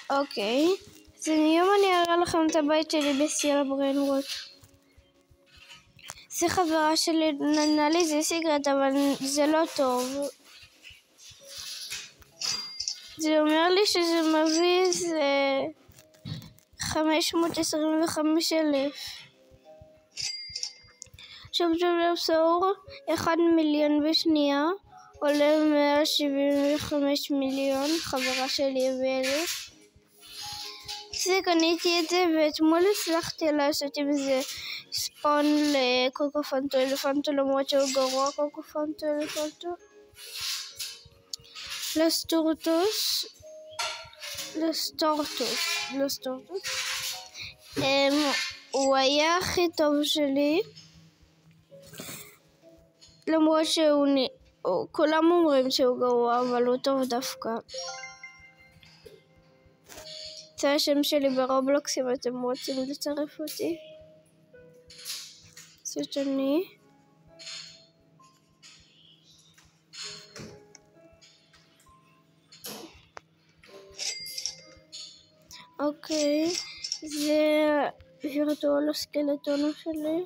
אוקיי, אז היום אני אראה לכם את הבית שלי בסייר בריינרוט. זה חברה שלי נתנה לי, זה סיקרט, אבל זה לא טוב. זה אומר לי שזה מביא 525,000. עכשיו סעור 1,000,000 בשנייה, עולה 175 מיליון, חברה שלי הביאה לי. זה קניתי את זה, ואתמול הצלחתי לעשות עם זה ספון לקוקופנטו אלפנטו, למרות שהוא גרוע קוקופנטו אלפנטו. לסטורטוס. הוא היה הכי טוב שלי, למרות כולם אומרים שהוא גרוע, אבל הוא טוב דווקא. זה השם שלי ברובלוקס אם אתם רוצים לצרף אותי. זאת אני. אוקיי, זה וירטואל הסקלטון שלי.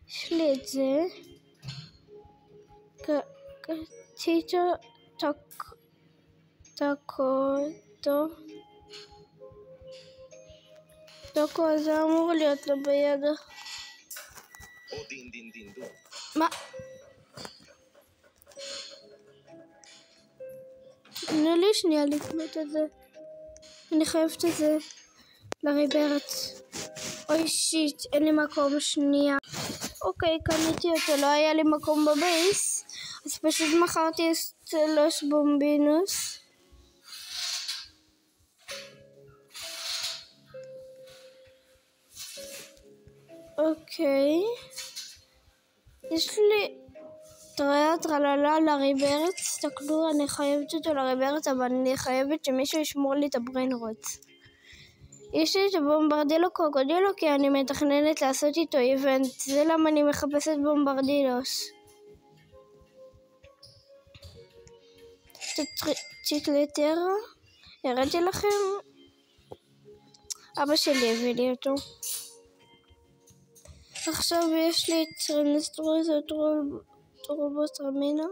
יש לי את זה. טיטו טוקו, זה אמור להיות לו ביד. מה? תנו לי שנייה לקנות את זה. אני חייבת את זה לריברט. אוי שיט, אין לי מקום, שנייה. אוקיי, קניתי אותו, לא היה לי מקום בבייס, אז פשוט מכרתי סטלוס בומבינוס. אוקיי, יש לי טרללה לריברט, תסתכלו, אני חייבת אותו לריברט, אבל אני חייבת שמישהו ישמור לי את הבריינרוט. יש לי את הבומברדילו קרוקודילו, כי אני מתכננת לעשות איתו איבנט, זה למה אני מחפשת בומברדילוס. צ'יקלטרה, הראיתי לכם, אבא שלי הביא לי אותו. עכשיו יש לי את טרנסטרוס טורבוס רמינה.